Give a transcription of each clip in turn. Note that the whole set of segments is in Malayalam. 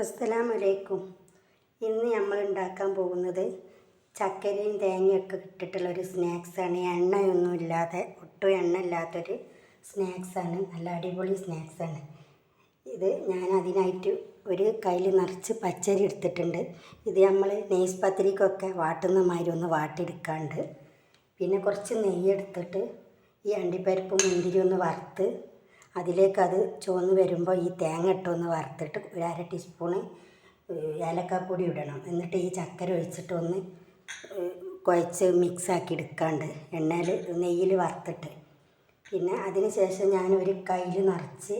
അസ്സലാമലൈക്കും. ഇന്ന് നമ്മൾ ഉണ്ടാക്കാൻ പോകുന്നത് ചക്കരയും തേങ്ങയൊക്കെ ഇട്ടിട്ടുള്ളൊരു സ്നാക്സാണ്. എണ്ണയൊന്നുമില്ലാതെ, ഒട്ടും എണ്ണ ഇല്ലാത്തൊരു സ്നാക്സാണ്. നല്ല അടിപൊളി സ്നാക്സാണ് ഇത്. ഞാൻ അതിനായിട്ട് ഒരു കയ്യിൽ നിറച്ച് പച്ചരി എടുത്തിട്ടുണ്ട്. ഇത് നമ്മൾ നെയ്സ് പത്തിരിക്കൊക്കെ വാട്ടുന്ന മാതിരി ഒന്ന് വാട്ടിയെടുക്കാണ്ട്. പിന്നെ കുറച്ച് നെയ്യ് എടുത്തിട്ട് ഈ അണ്ടിപ്പരിപ്പ് മുന്തിരി ഒന്ന് വറുത്ത് അതിലേക്കത് ചുവന്ന് വരുമ്പോൾ ഈ തേങ്ങ ഇട്ടൊന്ന് വറുത്തിട്ട് ഒരു 1/2 ടീസ്പൂണ് ഏലക്കാപ്പൊടി ഇടണം. എന്നിട്ട് ഈ ചക്കര ഒഴിച്ചിട്ട് ഒന്ന് കുഴച്ച് മിക്സാക്കി എടുക്കാണ്ട് നെയ്യിൽ വറുത്തിട്ട്. പിന്നെ അതിന് ശേഷം ഞാൻ ഒരു കയ്യിൽ നിറച്ച്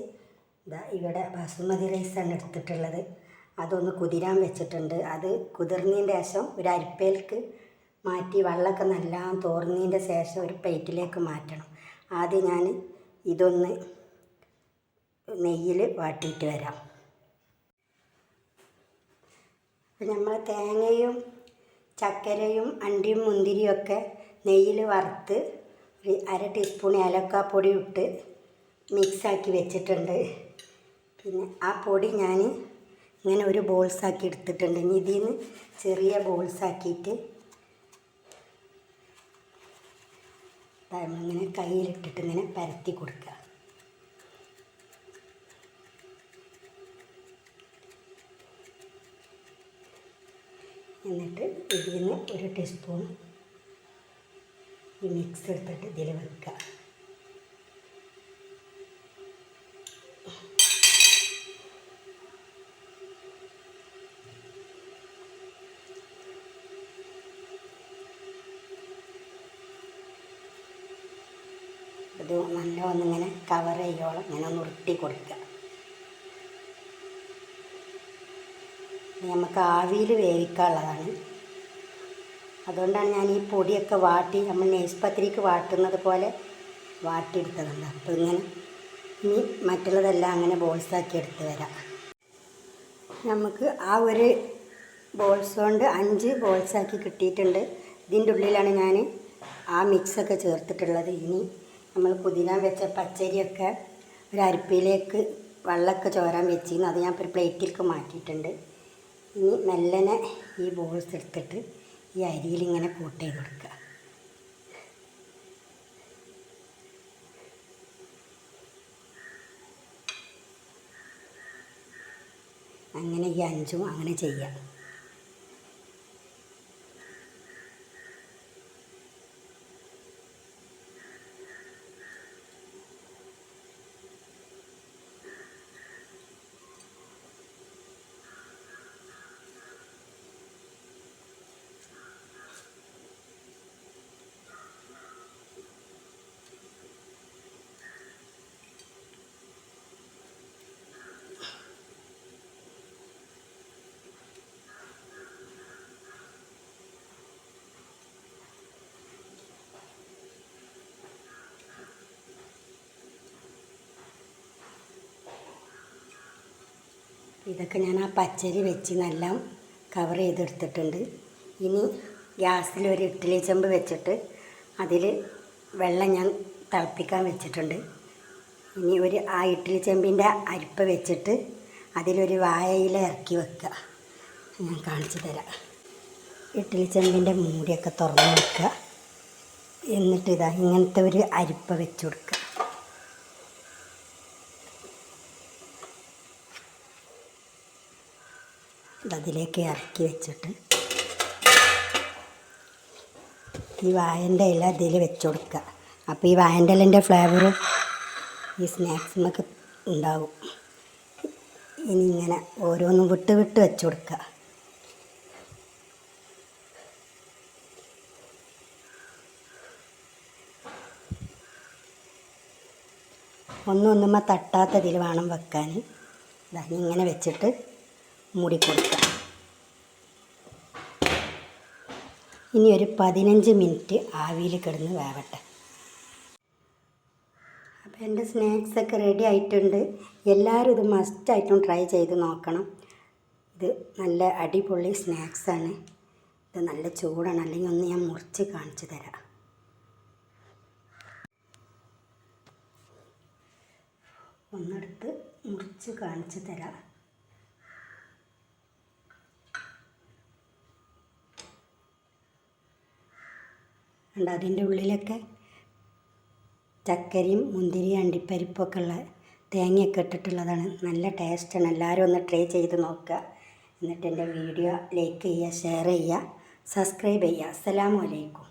ഇവിടെ ബസുമതി റൈസാണ് എടുത്തിട്ടുള്ളത്. അതൊന്ന് കുതിരാൻ വെച്ചിട്ടുണ്ട്. അത് കുതിർന്നതിൻ്റെ ശേഷം ഒരു അരിപ്പയിലേക്ക് മാറ്റി വെള്ളമൊക്കെ നല്ലോണം തോർന്നതിൻ്റെ ശേഷം ഒരു പ്ലേറ്റിലേക്ക് മാറ്റണം. ആദ്യം ഞാൻ ഇതൊന്ന് നെയ്യിൽ വാട്ടിയിട്ട് വരാം. നമ്മൾ തേങ്ങയും ചക്കരയും അണ്ടിയും മുന്തിരിയും ഒക്കെ നെയ്യിൽ വറുത്ത് ഒരു 1/2 ടീസ്പൂൺ ഏലക്കാപ്പൊടി ഇട്ട് മിക്സാക്കി വെച്ചിട്ടുണ്ട്. പിന്നെ ആ പൊടി ഞാൻ ഇങ്ങനെ ഒരു ബോൾസാക്കി എടുത്തിട്ടുണ്ട്. ഇനി ഇതിൽ നിന്ന് ചെറിയ ബോൾസാക്കിയിട്ട് ഇങ്ങനെ കയ്യിലിട്ടിട്ട് ഇങ്ങനെ പരത്തി കൊടുക്കുക. എന്നിട്ട് ഇതിൽ നിന്ന് 1 ടീസ്പൂൺ ഈ മിക്സ് എടുത്തിട്ട് ഇതിൽ വെക്കുക. ഇത് നല്ലോണം ഇങ്ങനെ കവർ ചെയ്യോളം ഇങ്ങനെ ഒന്ന് ഉരുട്ടി കൊടുക്കുക. നമുക്ക് ആവിയിൽ വേവിക്കാനുള്ളതാണ്. അതുകൊണ്ടാണ് ഞാൻ ഈ പൊടിയൊക്കെ വാട്ടി നമ്മൾ നെയ്സ് പത്തിരിക്ക് വാട്ടുന്നത് പോലെ വാട്ടിയെടുത്തതുണ്ട്. അപ്പോൾ ഇങ്ങനെ ഇനി മറ്റുള്ളതെല്ലാം അങ്ങനെ ബോൾസാക്കി എടുത്ത് വരാം. നമുക്ക് ആ ഒരു ബോൾസ് കൊണ്ട് 5 ബോൾസാക്കി കിട്ടിയിട്ടുണ്ട്. ഇതിൻ്റെ ഉള്ളിലാണ് ഞാൻ ആ മിക്സൊക്കെ ചേർത്തിട്ടുള്ളത്. ഇനി നമ്മൾ കുതിരാൻ വെച്ച പച്ചരിയൊക്കെ ഒരു അരിപ്പയിലേക്ക് വെള്ളമൊക്കെ ചോരാൻ വെച്ചിരുന്നു. അത് ഞാൻ ഒരു പ്ലേറ്റിലേക്ക് മാറ്റിയിട്ടുണ്ട്. ഇനി മെല്ലനെ ഈ ബോൾസ് എടുത്തിട്ട് ഈ അരിയിൽ ഇങ്ങനെ കോട്ട് ചെയ്ത് കൊടുക്കുക. അങ്ങനെ ഈ 5ഉം അങ്ങനെ ചെയ്യാം. ഇതൊക്കെ ഞാൻ ആ പച്ചരി വെച്ച് നല്ല കവർ ചെയ്തെടുത്തിട്ടുണ്ട്. ഇനി ഗ്യാസിൽ ഒരു ഇഡ്ഡലി ചെമ്പ് വെച്ചിട്ട് അതിൽ വെള്ളം ഞാൻ തിളപ്പിക്കാൻ വെച്ചിട്ടുണ്ട്. ഇനി ആ ഇഡ്ഡലി ചെമ്പിൻ്റെ അരിപ്പ വെച്ചിട്ട് അതിലൊരു വാഴയില ഇറക്കി വെക്കുക. ഞാൻ കാണിച്ചു തരാം. ഇഡ്ഡലി ചെമ്പിൻ്റെ മൂടിയൊക്കെ തുറന്ന് വെക്കുക. എന്നിട്ട് ഇങ്ങനത്തെ ഒരു അരിപ്പ വെച്ച് കൊടുക്കുക. അതിലേക്ക് ഇറക്കി വെച്ചിട്ട് ഈ വാഴൻ്റെ ഇല ഇതിൽ വെച്ച് കൊടുക്കുക. അപ്പോൾ ഈ വാഴൻ്റെ ഇലൻ്റെ ഫ്ലേവറും ഈ സ്നാക്സിനൊക്കെ ഉണ്ടാവും. ഇനി ഇങ്ങനെ ഓരോന്നും വിട്ട് വിട്ട് വെച്ച് കൊടുക്കുക. ഒന്നുമ്മ തട്ടാത്തതിൽ വേണം വെക്കാൻ. ഇങ്ങനെ വെച്ചിട്ട് മൂടി കൊടുക്കുക. ഇനി ഒരു 15 മിനിറ്റ് ആവിയിൽ കിടന്ന് വേവട്ടെ. അപ്പോൾ എൻ്റെ സ്നാക്സൊക്കെ റെഡി ആയിട്ടുണ്ട്. എല്ലാവരും ഇത് മസ്റ്റായിട്ടും ട്രൈ ചെയ്ത് നോക്കണം. ഇത് നല്ല അടിപൊളി സ്നാക്സാണ്. ഇത് നല്ല ചൂടാണ്. അല്ലെങ്കിൽ ഒന്ന് ഞാൻ മുറിച്ച് കാണിച്ചു തരാം. ഒന്നെടുത്ത് മുറിച്ച് കാണിച്ചു തരാം. ഉണ്ട്. അതിൻ്റെ ഉള്ളിലൊക്കെ ചക്കരയും മുന്തിരിയും അണ്ടിപ്പരിപ്പൊക്കെ ഉള്ള തേങ്ങയൊക്കെ ഇട്ടിട്ടുള്ളതാണ്. നല്ല ടേസ്റ്റാണ്. എല്ലാവരും ഒന്ന് ട്രൈ ചെയ്ത് നോക്കുക. എന്നിട്ട് എൻ്റെ വീഡിയോ ലൈക്ക് ചെയ്യുക, ഷെയർ ചെയ്യുക, സബ്സ്ക്രൈബ് ചെയ്യുക. അസ്സലാമു അലൈക്കും.